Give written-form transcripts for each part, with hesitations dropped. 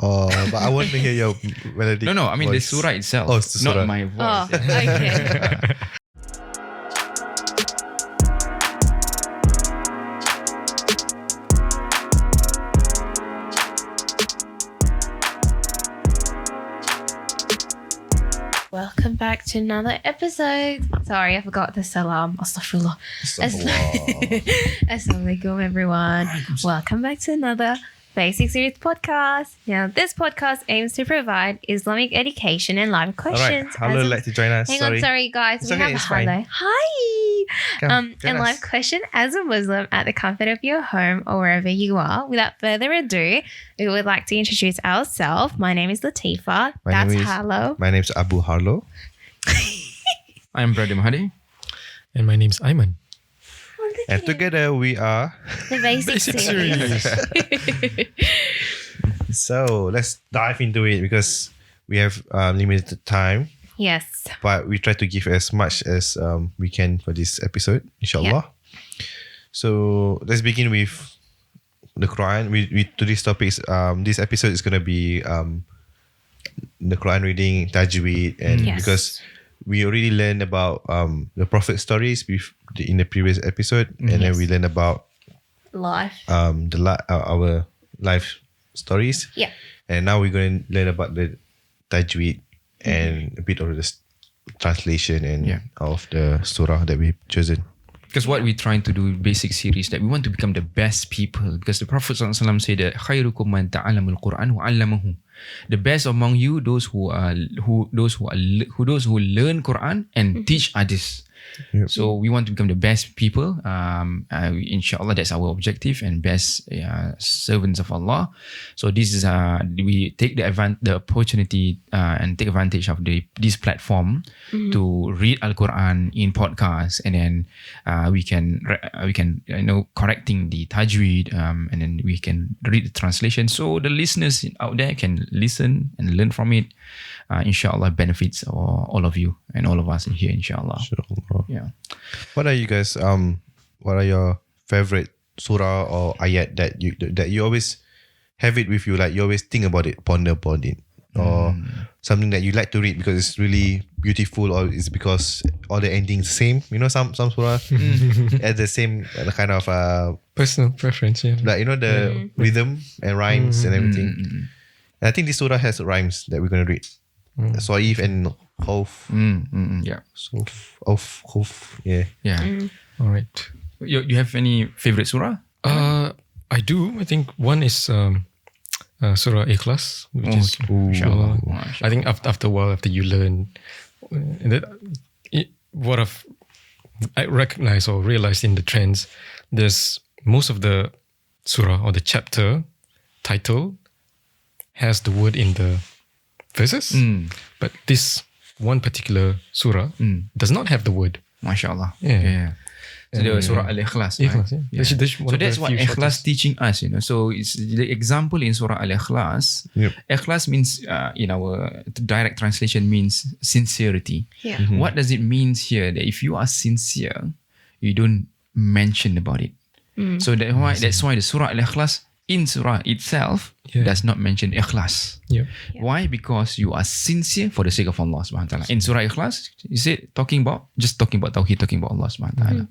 Oh, but I want to hear your melodic No, I mean voice. the surah itself. Oh, it's the surah. Not my voice. Oh, okay. Welcome back to another episode. Sorry, I forgot the salam. Astaghfirullah. Assalamualaikum, everyone. Welcome back to another Basic Series podcast. Now, this podcast aims to provide Islamic education and live All right. questions. Hello, As- like to join us. Hang Sorry. on, sorry guys. It's We okay, have it's fine. hello. Hi. Come, join And us. live question as a Muslim at the comfort of your home or wherever you are. Without further ado, we would like to introduce ourselves. My name is Latifa. My That's name is- Harlow. My name's Abu Harlo. I'm Brother Mahadi. And my name's Ayman. And together we are. The basic, Basic series. So let's dive into it because we have limited time. Yes. But we try to give as much as we can for this episode, inshallah. So let's begin with the Quran. We today's topics. This episode is gonna be the Quran reading, Tajweed, and Yes. because we already learned about the Prophet stories in the previous episode, and then we learned about Life. our life stories. Yeah. And now we're going to learn about the Tajweed and a bit of the translation and of the surah that we've chosen. Because what we're trying to do basic series that we want to become the best people, because the Prophet ﷺ said that khairukum man ta'allamul Quran wa 'allamahu. The best among you those who learn Quran and teach others. Yep. So we want to become the best people. Inshallah, that's our objective, and best servants of Allah. So this is we take the opportunity and take advantage of this platform to read Al Quran in podcasts, and then we can correcting the tajweed, and then we can read the translation. So the listeners out there can listen and learn from it. Inshallah, benefits all of you and all of us in here. Inshallah. Yeah. What are you guys? What are your favorite surah or ayat that you always have it with you? Like you always think about it, ponder upon it, or something that you like to read because it's really beautiful, or it's because all the endings same. You know, some surah at the same kind of Personal preference, yeah. like the rhythm and rhymes and everything. And I think this surah has rhymes that we're gonna read. Soif and Khawf. Yeah. So Khawf. Yeah. Yeah. All right. You have any favorite surah? I do. I think one is Surah Ikhlas, which is Inshallah. I think after a while, after you learn, I recognize or realize in the trends, there's most of the surah or the chapter title has the word in the verses, but this one particular surah does not have the word. MashaAllah. Yeah. Yeah. So the Surah Al-Ikhlas. Ikhlas, Right? yeah. So that's what Ikhlas teaching us, So it's the example in Surah Al-Ikhlas. Yep. Ikhlas means, in our direct translation, means sincerity. Yeah. What does it mean here? That if you are sincere, you don't mention about it. So that's why the Surah Al-Ikhlas in Surah itself does not mention Ikhlas. Yeah. Why? Because you are sincere for the sake of Allah subhanahu wa ta'ala. In Surah Ikhlas, you said talking about Tawheed, talking about Allah subhanahu wa ta'ala.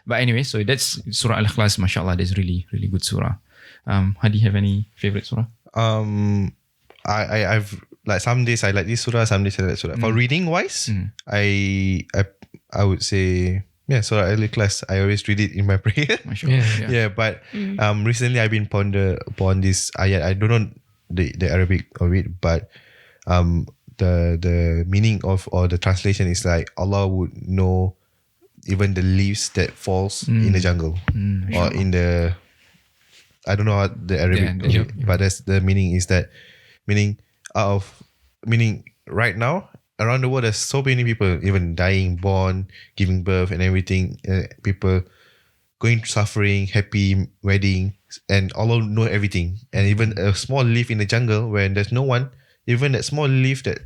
But anyway, so that's Surah Al-Ikhlas, mashallah, that's really, really good surah. Hadi, have any favorite surah? I've like some days I like this surah, some days I like that surah. For reading wise, I would say Surah Al-Ikhlas. I always read it in my prayer. Mashallah. Yeah, but recently I've been ponder upon this ayat. I don't know the Arabic of it, but the meaning of or the translation is like Allah would know even the leaves that falls in the jungle or in the I don't know how the Arabic of it, but that's the meaning is that meaning right now around the world there's so many people even dying, born, giving birth and everything, people going through suffering, happy wedding, and Allah know everything. And even a small leaf in the jungle where there's no one, even that small leaf that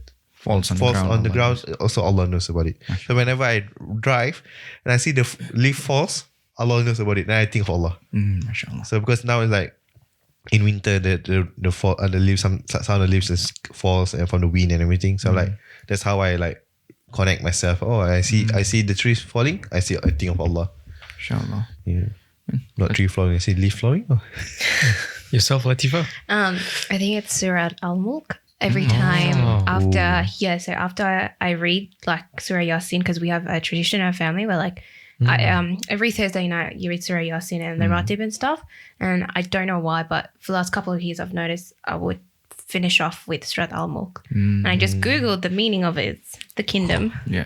Falls on the the ground, also Allah knows about it. So whenever I drive and I see the leaf falls, Allah knows about it, and I think of Allah. MashaAllah. So because now it's like in winter the fall the leaves some of the leaves just falls from the wind and everything. So like that's how I like connect myself. Oh, I see the trees falling. I think of Allah. Inshallah. Yeah. Not tree falling. I see leaf falling. Oh. Yourself, Latifa? I think it's Surah Al-Mulk. Every time after I read like Surah Yasin, because we have a tradition in our family where like every Thursday night you read Surah Yasin and the Ratib and stuff. And I don't know why, but for the last couple of years I've noticed I would finish off with Surah Al-Mulk. And I just Googled the meaning of it. It's the kingdom. Yeah.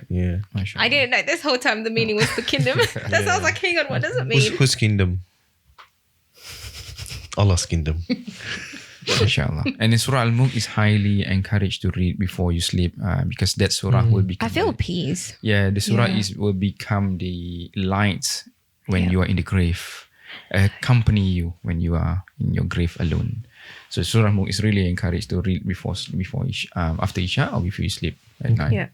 I didn't know this whole time the meaning was the kingdom. That's why I was like, hang on, what does it mean? Whose kingdom? Allah's kingdom. Inshallah. And the Surah Al-Mulk is highly encouraged to read before you sleep because that surah will become... I feel peace. Yeah, the surah will become the light when you are in the grave, accompany you when you are in your grave alone. So Surah Al-Mulk is really encouraged to read after Isha or before you sleep at night. Yeah.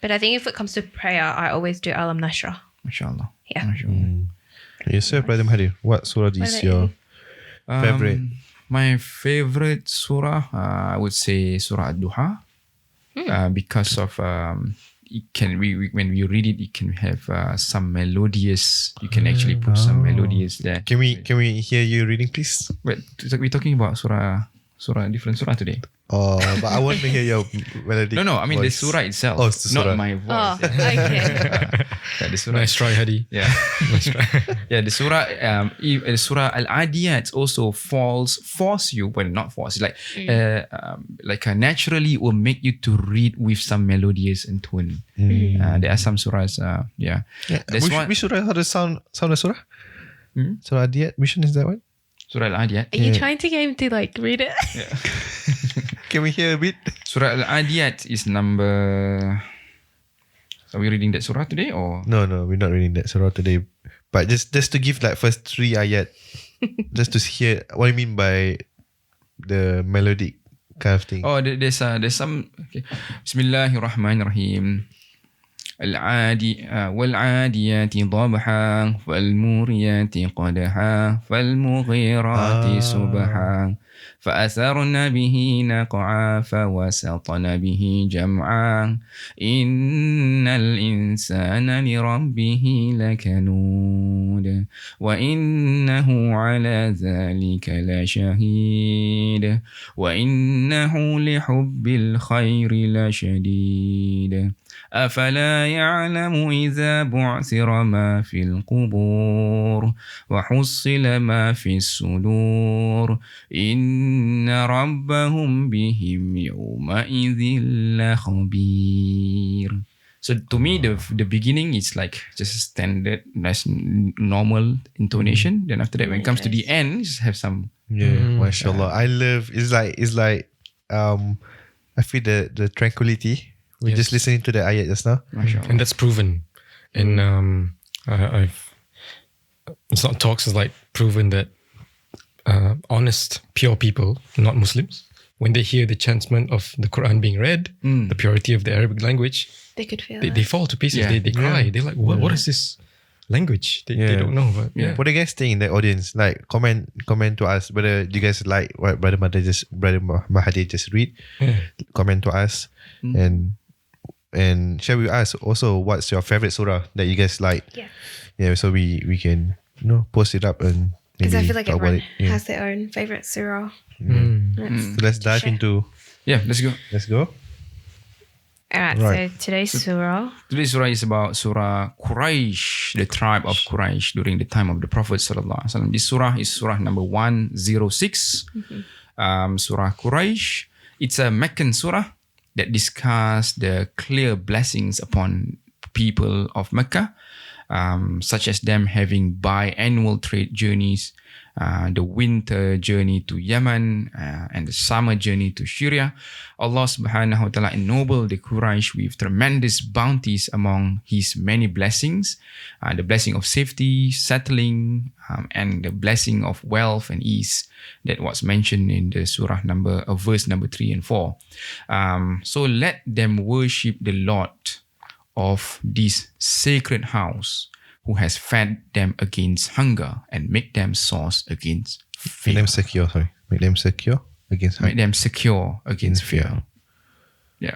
But I think if it comes to prayer, I always do Alam Nashrah. MashaAllah. Yeah. MashaAllah. Yes, sir, Brother Mahdi. What surah is your favorite? My favorite surah, I would say Surah Ad-Duha, because of it can when we read it can have some melodious. You can actually put some melodious there. Can we hear you reading, please? But we're talking about different surah today. Oh, but I want to hear your melodic No, I mean voice. the surah itself. Oh, it's the surah. Not my voice. Oh, okay. The surah. Nice try, Hadi. Yeah. Yeah, the surah, the surah Al-Adiyat also force you, well, not force, like naturally will make you to read with some melodious and tone. There are some surahs, That's which surah? How does sound a surah? Surah Adiyat, which one is that one? Surah Al-Adiyat. Are you trying to get him to like read it? Yeah. Can we hear a bit? Surah Al-Adiyat is number... Are we reading that surah today or? No, we're not reading that surah today. But just to give like first 3 ayat, just to hear what you mean by the melodic kind of thing. Oh, there's some. Okay. Bismillahirrahmanirrahim. والعاديات ضبحا فالموريات قدحا فالمغيرات صبحا فأثرن به نقعا فوسطن به جمعا إن الإنسان لربه لكنود وإنه على ذلك لشهيد وإنه لحب الخير لشديد أفلا يعلم إذا بعثر ما في القبور وحصل ما في الصدور إن ربهم بهم يومئذ لخبير. So to me, the beginning is like just a standard, nice, normal intonation. Then after that, when it comes to the end, just have some. Mashallah. I love. It's like I feel the tranquility. We're just listening to the ayat just now. And that's proven. And it's not talks, it's like proven that honest, pure people, not Muslims, when they hear the chantment of the Quran being read, the purity of the Arabic language, They could feel they fall to pieces. Yeah. They cry. They're like, what is this language? They don't know. But What do you guys think in the audience? Like comment to us whether you guys like what Brother Mahdi just read. Comment to us and share with us also what's your favorite surah that you guys like. So we can post it up and because I feel like talk about everyone it. has their own favorite surah. So let's dive into. Let's go. All right. So today's surah. Today's surah is about Surah Quraysh, the tribe of Quraysh during the time of the Prophet sallallahu alaihi wasallam. This surah is surah number 106. Surah Quraysh. It's a Meccan surah that discuss the clear blessings upon people of Mecca, such as them having biannual trade journeys, the winter journey to Yemen, and the summer journey to Syria. Allah subhanahu wa ta'ala ennobled the Quraysh with tremendous bounties among his many blessings, the blessing of safety, settling, and the blessing of wealth and ease that was mentioned in the surah verse number 3 and 4. So let them worship the Lord of this sacred house, who has fed them against hunger and made them source against Make them secure. Sorry, make them secure against Make them secure against fear. Yeah.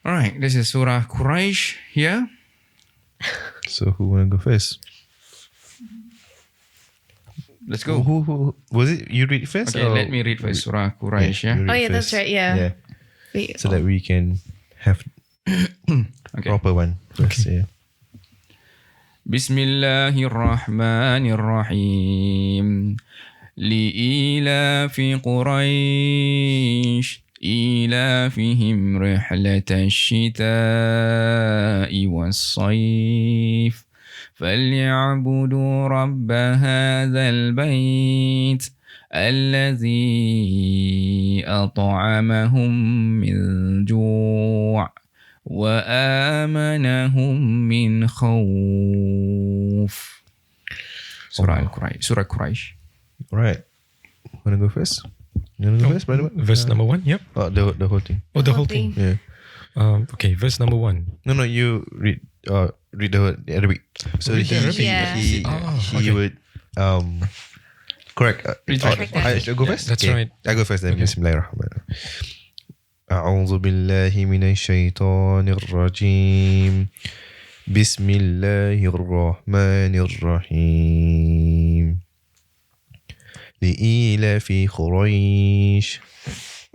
All right. This is Surah Quraysh here. So who wanna go first? Let's go. Who was it? You read first? Okay, or let me read first Surah Quraysh. you Yeah. read Oh, yeah, that's first. right, yeah. Yeah. We- So that we can have Okay. proper one first. Yeah. بسم الله الرحمن الرحيم لإيلاف قريش إيلافهم رحلة الشتاء والصيف فليعبدوا رب هذا البيت الذي أطعمهم من جوع وآمنهم من خوف. Surah Quraysh. Right. Wanna go first? You wanna go first, brother? Verse number 1. Yep. Oh, the whole thing. Oh, the whole thing. Yeah. Okay, verse number 1. No, you read the Arabic. So Read the Arabic? Yeah. he okay. would correct. Correct. I should go first. That's right. I go first then. Okay. Bismillahirrahmanirrahim. أعوذ بالله من الشيطان الرجيم. بسم الله الرحمن الرحيم. لإيلاف قريش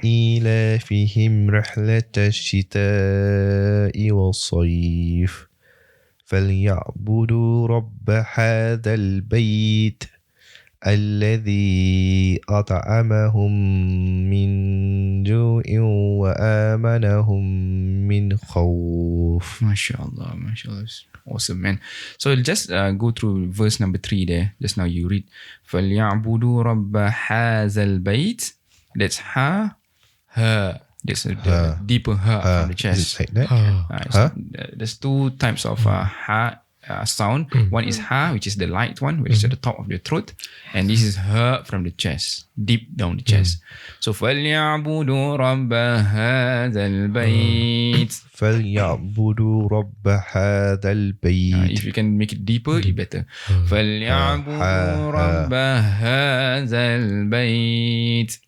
إيلافهم رحلة الشتاء والصيف فليعبدوا رب هذا البيت الذي أطعمهم من جوع وآمنهم من خوف. MashaAllah. It's awesome, man. So just go through verse number 3 there. Just now you read فَلْيَعْبُدُوا رَبَّ هَذَا الْبَيْتِ. That's ha. There's a deeper ha from the Is chest. it like that? So, there's two types of ha sound. One is ha, which is the light one, which is at the top of the throat, and this is ha from the chest, deep down the chest. So فَلْيَعْبُدُوا رَبَّ هَذَا الْبَيْتِ. فليعبدوا رب هذا البيت. If you can make it deeper, it's better. فَلْيَعْبُدُوا رَبَّ هَذَا الْبَيْتِ.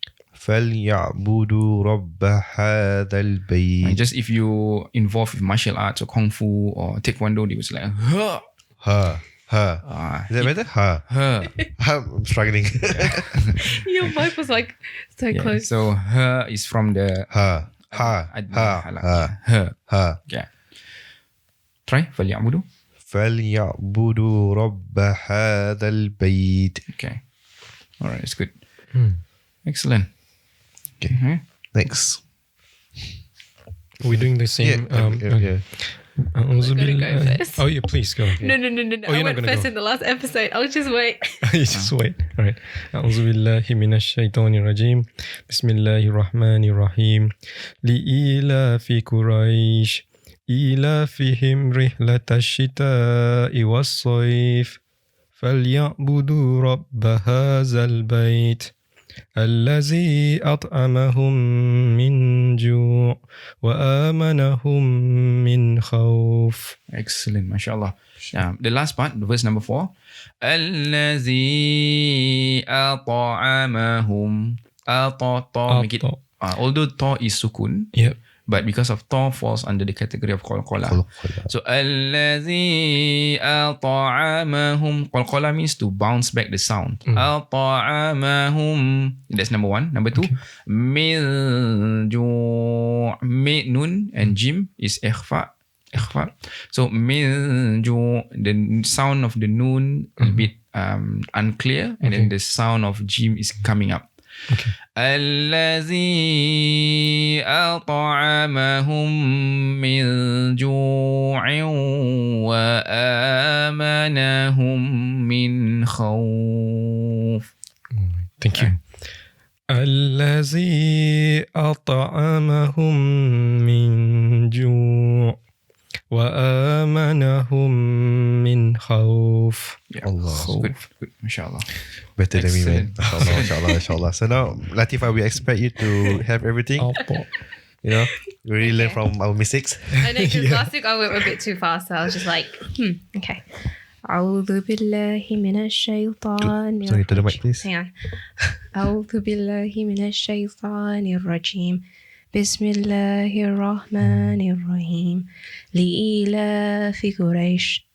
فليعبدوا رب هذا And البيت. just if you involved with martial arts or kung fu or taekwondo, they was like ha. Is that better? I'm struggling. Your mic was like so Yeah. close. So ha is from the Ha. Yeah. Try فَلْيَعْبُدُوا. فليعبدوا رب هذا البيت. Okay. All right, it's good. Excellent. Okay. Mhm. Next. We're doing the same. Yeah. أعوذ Gotta go بالله- first. Oh, yeah, please go. No. Oh, I you're not went gonna first go. in the last episode. I'll just wait. You just wait. All right. أعوذ بالله من الشيطان الرجيم. بسم الله الرحمن الرحيم. لإيلاف قريش إيلافهم رحلة الشتاء والصيف فليعبدوا رب هذا البيت الذي أطعمهم من جوع وآمنهم من خوف. Excellent, mashallah. The last part, verse number 4. الذي أطعمهم. Make it. Although ta is sukun, Yep. but because of ta falls under the category of qalqala. So الذي أطعمهم. Qalqala means to bounce back the sound. أطعمهم. That's number 1. Number 2. من جوع. Nun and jim is ikhfa. So min ju, the sound of the noon a bit unclear, and then the sound of jim is coming up. الذي أطعمهم من جوع وآمنهم من خوف. Thank you. الذي أطعمهم من جوع وآمنهم من خوف. Yeah. Allah. Good. Mashallah. Better than me, man. Excellent. Inshallah. So now, Latifah, we expect you to have everything. You know, we really learn from our mistakes. I know because last week I went a bit too fast, so I was just like, okay. أعوذ بالله من الشيطان Sorry, to the mic, please. Hang on. أعوذ بالله من الشيطان الرجيم بسم الله الرحمن الرحيم لإيلاف قريش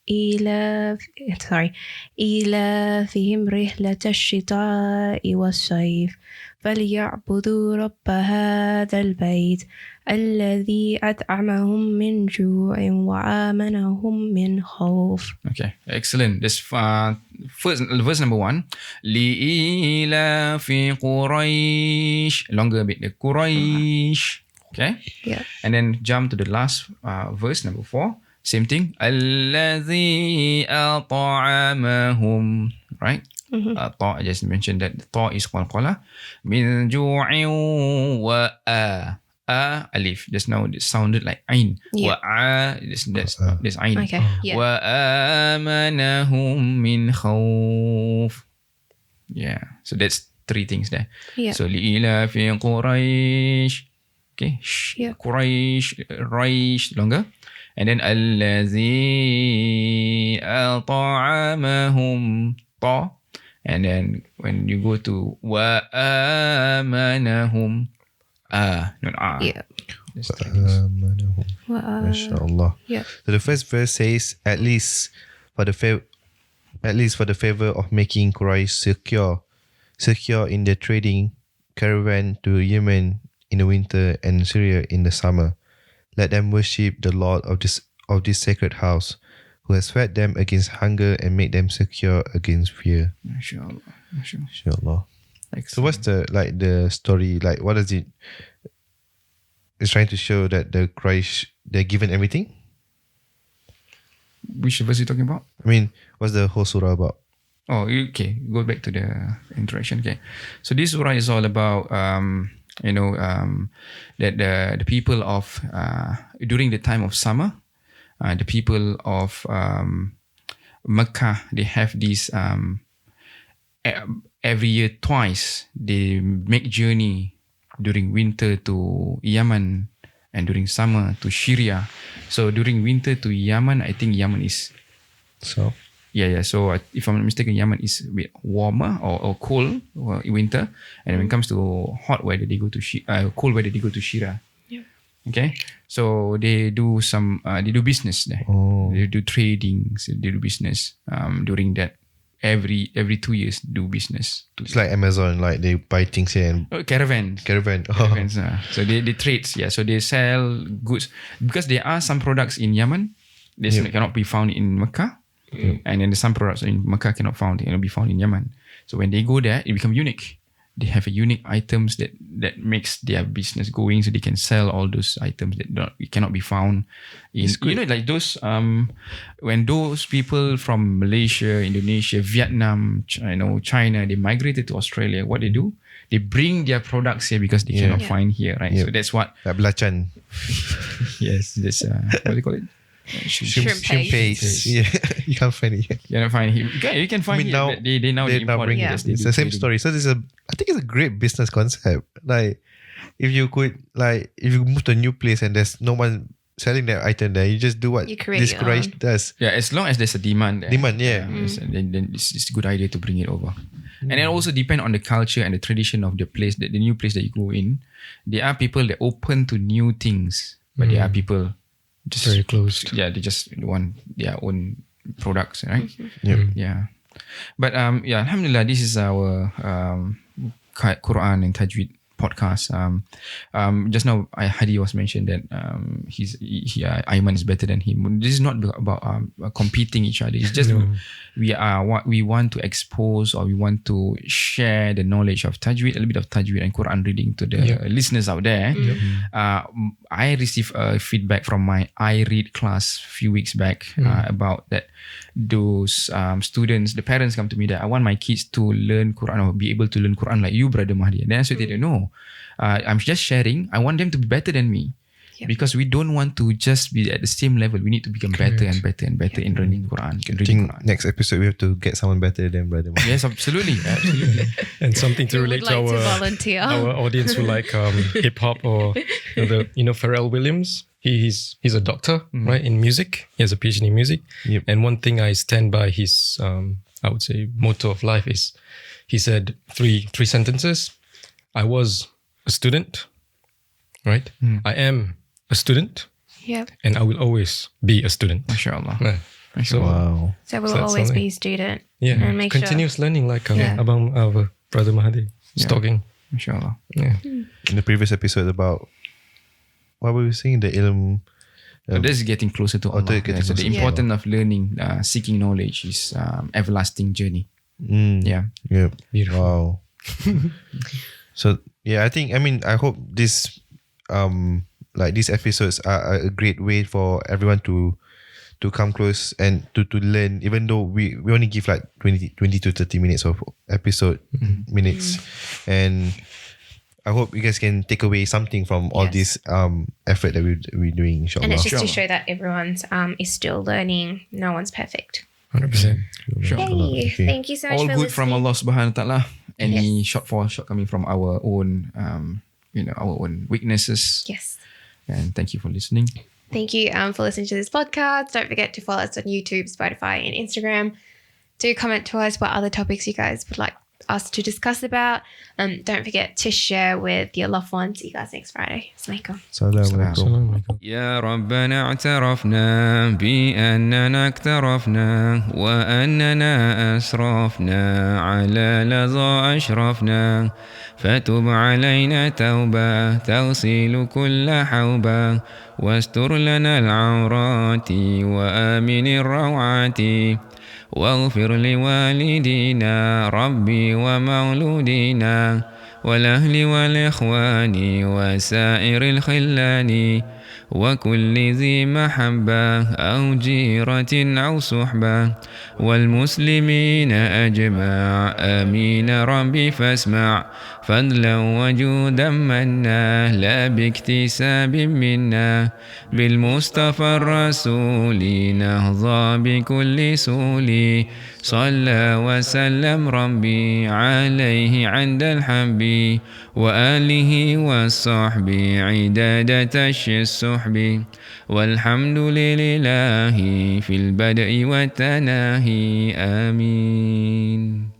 إيلافهم رحلة الشتاء والصيف فليعبدوا رب هذا البيت الذي أطعمهم من جوع وآمنهم من خوف. Okay, excellent. This first verse number 1. لِإِيلَافِ قُرَيْشٍ. Longer a bit. The Quraysh. Okay. Yeah. And then jump to the last verse number 4. Same thing. الَّذِي أَطْعَمَهُم. Right? I just mentioned that the ta is qalqala. مِن جُوعٍ alif. Just now it sounded like ain. Yeah. That's ain. Okay. Yeah. وَآمَنَهُم مِّنْ خَوْفٍ. Yeah. So that's 3 things there. Yeah. So لِإِيلَافِ قُرَيْشٍ. Okay. Yeah. Quraysh, Raish, longer. And then الَّذِي أَطْعَمَهُم ta. And then when you go to وَآمَنَهُم not Yeah. That's 3 things. MashaAllah. Yeah. So the first verse says, at least for the favor of making Quraysh secure in their trading caravan to Yemen in the winter and Syria in the summer. Let them worship the Lord of this sacred house, who has fed them against hunger and made them secure against fear. MashaAllah. Inshallah. So Excellent. what's the story like? What does it? It's trying to show that the Quraysh, they're given everything. Which verse are you talking about? I mean, what's the whole surah about? Oh, okay. Go back to the introduction. Okay. So this surah is all about, that the people of, during the time of summer, the people of Mecca, they have this, every year twice, they make journey during winter to Yemen and during summer to Syria. So during winter to Yemen, I think Yemen is So Yeah. So if I'm not mistaken, Yemen is a bit warmer or cold in winter, and when it comes to hot weather, they go to cold weather, they go to Shira. Yeah. Okay. So they do some they do business there. Oh. They do trading. So they do business during that. Every 2 years do business. It's like Amazon, like they buy things here and Caravans. caravan. Oh. Caravans, So they trade. Yeah. So they sell goods because there are some products in Yemen that cannot be found in Mecca. And then some products in Mecca cannot be found in Yemen. So when they go there, it becomes unique. They have a unique items that makes their business going, so they can sell all those items that cannot be found in, like those when those people from Malaysia, Indonesia, Vietnam, China, they migrated to Australia. What they do? They bring their products here because they cannot find here, right? Yeah. So that's what. Like belacan. Yes, that's what do you call it? Shrimp paste. Yeah, you can't find it here. You can find him. You can find I mean, it. now They now import bring it. Yeah. Yes, they it's do the same trading. story. So I think it's a great business concept. Like if you move to a new place and there's no one selling that item there, you just do what You create this your Quraysh own. does. Yeah, as long as there's a demand there. Demand, yeah. Then it's a good idea to bring it over. And it also depend on the culture and the tradition of the place, the new place that you go in. There are people that open to new things, but there are people just Very closed. Yeah, they just want their own products, right? Yep. Yeah. But alhamdulillah, this is our Quran and Tajweed podcast. Just now Hadi was mentioned that Ayman is better than him. This is not about competing each other. It's just we want to expose, or we want to share the knowledge of Tajweed, a little bit of Tajweed and Quran reading to the listeners out there. I received feedback from my I Read class a few weeks back about that. Those students, the parents come to me that I want my kids to learn Quran or be able to learn Quran like you, Brother Mahdi. And then I said, no, I'm just sharing. I want them to be better than me. Yep. Because we don't want to just be at the same level. We need to become better and better and better in learning Quran. I think next episode we have to get someone better than Brother Mahdi. Yes, absolutely. And something to Who relate would like to to volunteer? our audience who like hip hop or the Pharrell Williams. he's a doctor, right, in music. He has a PhD in music. Yep. And one thing I stand by his, I would say, motto of life is, he said three sentences. I was a student, right? I am a student, Yep. and I will always be a student. MashaAllah. Yeah. So, Wow. So we'll So that's always something. be a student. yeah, And make continuous learning, like Yeah. Abang, our brother Mahadi is Yeah. talking. MashaAllah. Yeah. In the previous episode about what were we saying? The ilm. So this is getting closer to Allah. to getting So the closer to importance of learning, seeking knowledge is everlasting journey. Yeah. Yeah. Beautiful. Wow. So yeah, I hope this like these episodes are a great way for everyone to come close and to learn, even though we only give like 20 to 30 minutes of episode minutes. And I hope you guys can take away something from all Yes. this effort that we're doing, inshallah. And it's just to Inshallah. show that everyone's is still learning. No one's perfect. 100%. Inshallah. Hey, Okay. thank you so much All for good from listening. Allah Subhanahu Wa Taala. Any shortcoming from our own, our own weaknesses. Yes. And thank you for listening. Thank you for listening to this podcast. Don't forget to follow us on YouTube, Spotify, and Instagram. Do comment to us what other topics you guys would like us to discuss about. Don't forget to share with your loved ones. See you guys next Friday. Assalamualaikum. Assalamualaikum. Assalamualaikum. يا ربنا اعترفنا بأننا اقترفنا وأننا أسرفنا على لظى أشرفنا فتب علينا توبة تغسل كل حوبة واستر لنا العورات وآمن الروعات واغفر لوالدينا ربي ومولودينا والأهل والإخوان وسائر الخلان وكل ذي محبة أو جيرة أو صحبة والمسلمين أجمع آمين ربي فاسمع فضلا وجودا منا لا باكتساب منا بالمصطفى الرسول نهضى بكل سول صلى وسلم ربي عليه عند الحب وآله والصحب عداد تشي السحب والحمد لله في البدء والتناهي آمين.